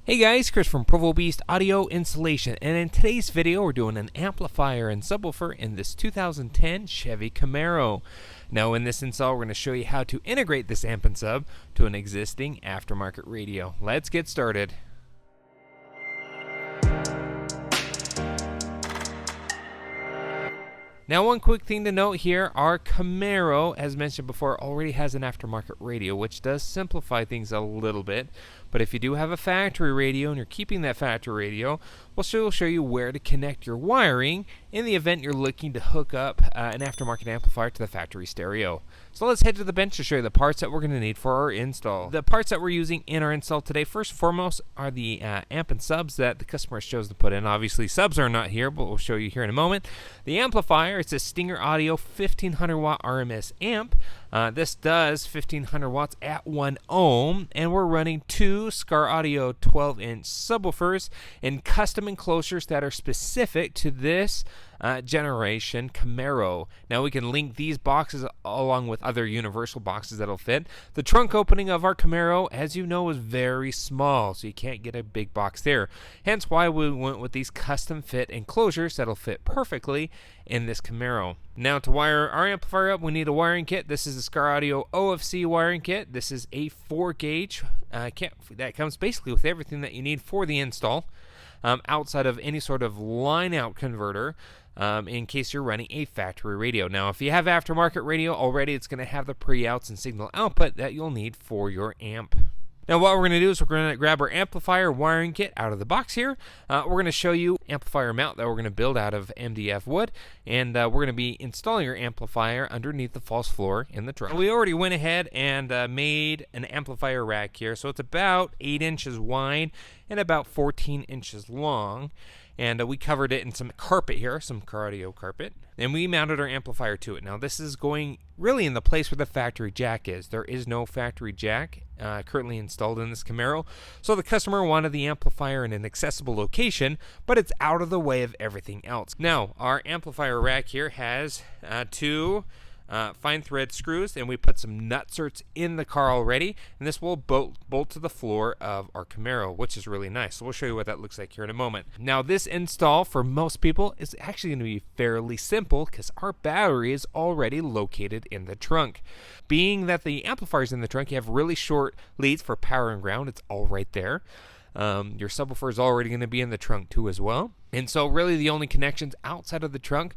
Hey guys, Chris from Provo Beast Audio Installation, and in today's video we're doing an amplifier and subwoofer in this 2010 Chevy Camaro. Now in this install we're going to show you how to integrate this amp and sub to an existing aftermarket radio. Let's get started. Now one quick thing to note here, our Camaro, as mentioned before, already has an aftermarket radio, which does simplify things a little bit. But if you do have a factory radio and you're keeping that factory radio, we'll show you where to connect your wiring in the event you're looking to hook up an aftermarket amplifier to the factory stereo. So let's head to the bench to show you the parts that we're going to need for our install. The parts that we're using in our install today, first and foremost, are the amp and subs that the customer chose to put in. Obviously subs are not here, but we'll show you here in a moment. The amplifier, it's a Stinger Audio 1500 watt RMS amp. This does 1500 watts at 1 ohm, and we're running two Scar Audio 12-inch subwoofers in custom enclosures that are specific to this generation Camaro. Now we can link these boxes along with other universal boxes that'll fit. The trunk opening of our Camaro, as you know, is very small, so you can't get a big box there. Hence why we went with these custom fit enclosures that'll fit perfectly in this Camaro. Now to wire our amplifier up, we need a wiring kit. This is the Scar Audio OFC wiring kit. This is a 4-gauge kit that comes basically with everything that you need for the install, outside of any sort of line-out converter, in case you're running a factory radio. Now if you have aftermarket radio already, it's going to have the pre-outs and signal output that you'll need for your amp. Now what we're going to do is we're going to grab our amplifier wiring kit out of the box here. We're going to show you Amplifier Mount that we're going to build out of MDF wood, and we're going to be installing your amplifier underneath the false floor in the truck. We already went ahead and made an amplifier rack here, so it's about 8 inches wide and about 14 inches long. And we covered it in some carpet here, some cardio carpet, and we mounted our amplifier to it. Now this is going really in the place where the factory jack is. There is no factory jack currently installed in this Camaro, so the customer wanted the amplifier in an accessible location, but it's out of the way of everything else. Now our amplifier rack here has two fine thread screws, and we put some nutserts in the car already, and this will bolt to the floor of our Camaro, which is really nice. So we'll show you what that looks like here in a moment. Now this install for most people is actually going to be fairly simple because our battery is already located in the trunk. Being that the amplifier is in the trunk, you have really short leads for power and ground. It's all right there. Your subwoofer is already going to be in the trunk too as well. And so really the only connections outside of the trunk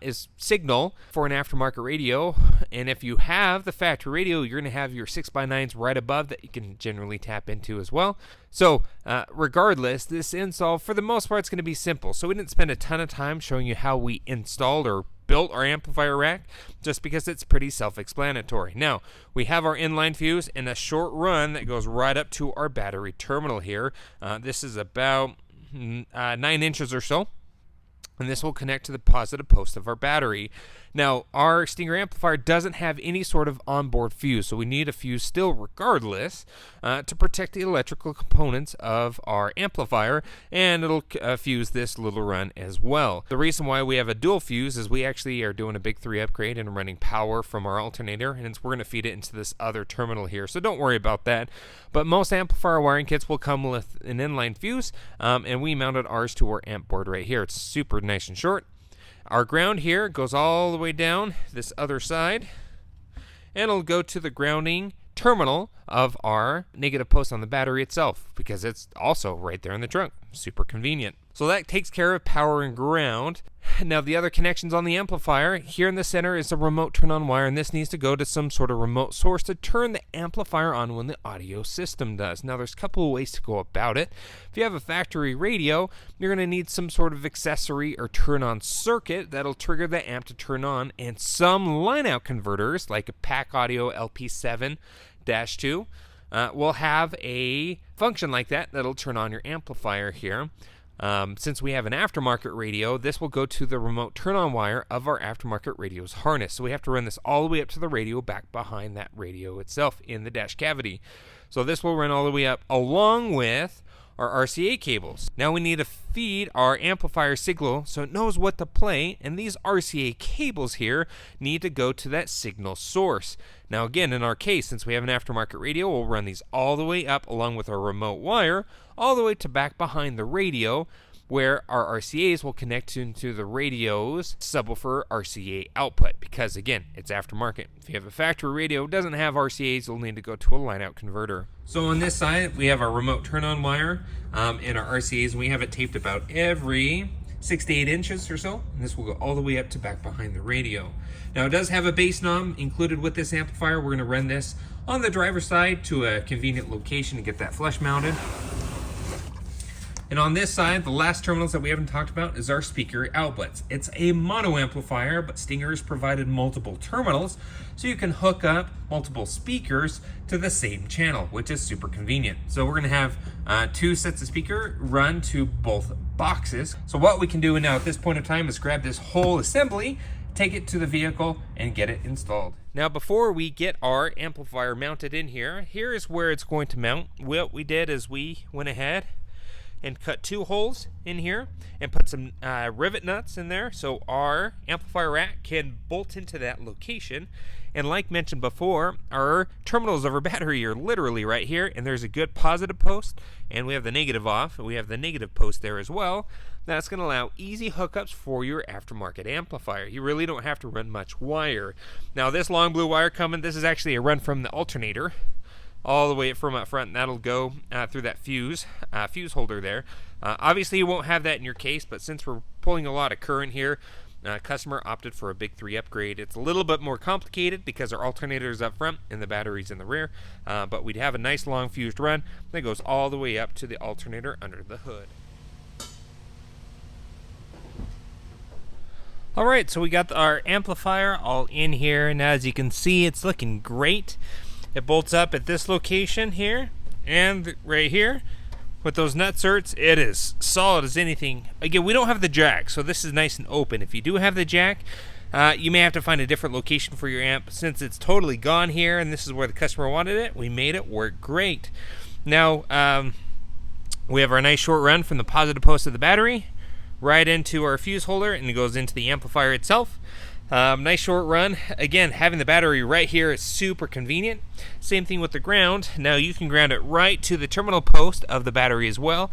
is signal for an aftermarket radio. And if you have the factory radio, you're going to have your 6x9s right above that you can generally tap into as well. So regardless, this install for the most part is going to be simple. So we didn't spend a ton of time showing you how we installed or built our amplifier rack, just because it's pretty self-explanatory. Now we have our inline fuse and a short run that goes right up to our battery terminal here. This is about 9 inches or so, and this will connect to the positive post of our battery. Now our Stinger amplifier doesn't have any sort of onboard fuse, so we need a fuse still regardless to protect the electrical components of our amplifier, and it'll fuse this little run as well. The reason why we have a dual fuse is we actually are doing a big 3 upgrade and running power from our alternator, and we're going to feed it into this other terminal here, so don't worry about that. But most amplifier wiring kits will come with an inline fuse, and we mounted ours to our amp board right here. It's super nice and short. Our ground here goes all the way down this other side, and it'll go to the grounding terminal of our negative post on the battery itself, because it's also right there in the trunk. Super convenient. So that takes care of power and ground. Now the other connections on the amplifier, here in the center is a remote turn on wire, and this needs to go to some sort of remote source to turn the amplifier on when the audio system does. Now there's a couple of ways to go about it. If you have a factory radio, you're going to need some sort of accessory or turn on circuit that'll trigger the amp to turn on, and some line out converters like a Pack Audio LP7-2 will have a function like that that'll turn on your amplifier here. Since we have an aftermarket radio, this will go to the remote turn-on wire of our aftermarket radio's harness. So we have to run this all the way up to the radio back behind that radio itself in the dash cavity. So this will run all the way up along with our RCA cables. Now we need to feed our amplifier signal so it knows what to play, and these RCA cables here need to go to that signal source. Now again, in our case, since we have an aftermarket radio, we'll run these all the way up along with our remote wire all the way to back behind the radio, where our RCAs will connect into the radio's subwoofer RCA output, because again, it's aftermarket. If you have a factory radio, it doesn't have RCAs, you'll need to go to a line-out converter. So on this side, we have our remote turn-on wire and our RCAs, and we have it taped about every 6 to 8 inches or so, and this will go all the way up to back behind the radio. Now it does have a bass knob included with this amplifier. We're going to run this on the driver's side to a convenient location to get that flush mounted. And on this side, the last terminals that we haven't talked about is our speaker outlets. It's a mono amplifier, but Stinger's provided multiple terminals, so you can hook up multiple speakers to the same channel, which is super convenient. So we're gonna have 2 sets of speaker run to both boxes. So what we can do now at this point in time is grab this whole assembly, take it to the vehicle, and get it installed. Now before we get our amplifier mounted in here, here is where it's going to mount. What we did is we went ahead and cut 2 holes in here and put some rivet nuts in there so our amplifier rack can bolt into that location. And like mentioned before, our terminals of our battery are literally right here, and there's a good positive post, and we have the negative off, and we have the negative post there as well. That's going to allow easy hookups for your aftermarket amplifier. You really don't have to run much wire. Now this long blue wire coming, this is actually a run from the alternator all the way from up front, and that'll go through that fuse holder there. Obviously you won't have that in your case, but since we're pulling a lot of current here, customer opted for a big 3 upgrade. It's a little bit more complicated because our alternator is up front and the battery's in the rear, but we'd have a nice long fused run that goes all the way up to the alternator under the hood. Alright, so we got our amplifier all in here, and as you can see, it's looking great. It bolts up at this location here and right here with those nutserts. It is solid as anything. Again, we don't have the jack, so this is nice and open. If you do have the jack, you may have to find a different location for your amp. Since it's totally gone here and this is where the customer wanted it, we made it work great. Now, we have our nice short run from the positive post of the battery right into our fuse holder, and it goes into the amplifier itself. Nice short run. Again, having the battery right here is super convenient. Same thing with the ground. Now you can ground it right to the terminal post of the battery as well.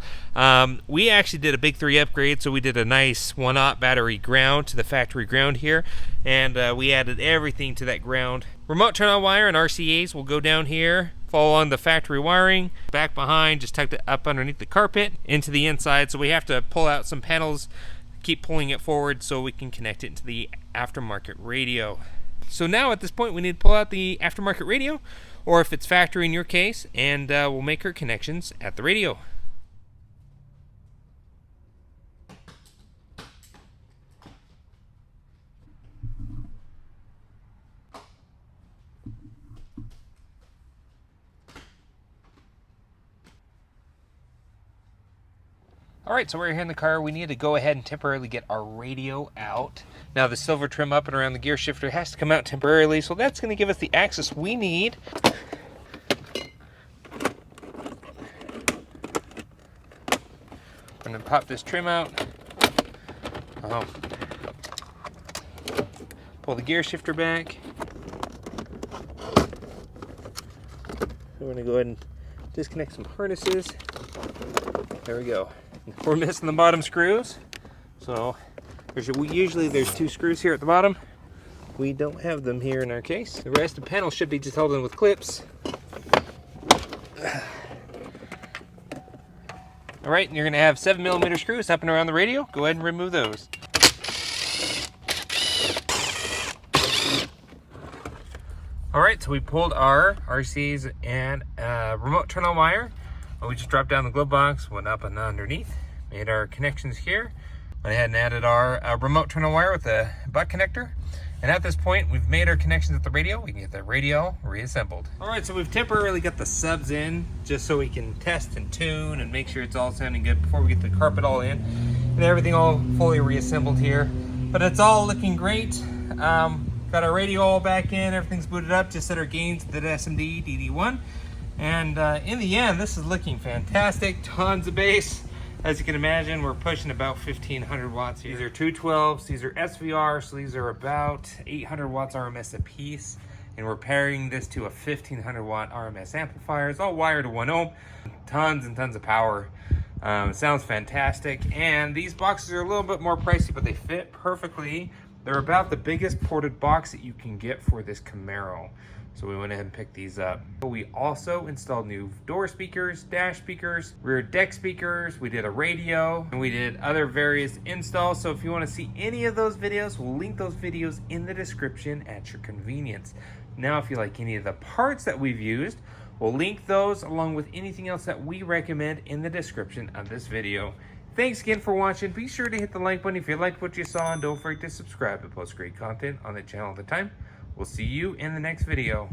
We actually did a big 3 upgrade, so we did a nice 1-aught battery ground to the factory ground here, and we added everything to that ground. Remote turn-on wire and RCAs will go down here, follow on the factory wiring, back behind, just tucked it up underneath the carpet into the inside, so we have to pull out some panels, keep pulling it forward so we can connect it into the aftermarket radio. So now at this point we need to pull out the aftermarket radio, or if it's factory in your case, and we'll make our connections at the radio. Alright, so we're here in the car. We need to go ahead and temporarily get our radio out. Now the silver trim up and around the gear shifter has to come out temporarily, so that's going to give us the access we need. I'm going to pop this trim out. Pull the gear shifter back. We're going to go ahead and disconnect some harnesses. There we go. We're missing the bottom screws, so usually there's 2 screws here at the bottom. We don't have them here in our case. The rest of the panel should be just held in with clips. Alright, and you're going to have 7mm screws up and around the radio. Go ahead and remove those. Alright, so we pulled our RCs and remote turn-on wire. We just dropped down the glove box, went up and underneath, made our connections here, went ahead and added our remote turn-on wire with the butt connector. And at this point, we've made our connections at the radio. We can get the radio reassembled. All right, so we've temporarily got the subs in just so we can test and tune and make sure it's all sounding good before we get the carpet all in and everything all fully reassembled here. But it's all looking great. Got our radio all back in, everything's booted up, just set our gains to the SMD DD1. And in the end, this is looking fantastic. Tons of bass. As you can imagine, we're pushing about 1500 watts here. These are 212s, these are SVR, so these are about 800 watts RMS a piece. And we're pairing this to a 1500 watt RMS amplifier. It's all wired to 1 ohm. Tons and tons of power. It sounds fantastic. And these boxes are a little bit more pricey, but they fit perfectly. They're about the biggest ported box that you can get for this Camaro. So we went ahead and picked these up. We also installed new door speakers, dash speakers, rear deck speakers. We did a radio, and we did other various installs. So if you want to see any of those videos, we'll link those videos in the description at your convenience. Now, if you like any of the parts that we've used, we'll link those along with anything else that we recommend in the description of this video. Thanks again for watching. Be sure to hit the like button if you liked what you saw, and don't forget to subscribe to post great content on the channel all the time. We'll see you in the next video.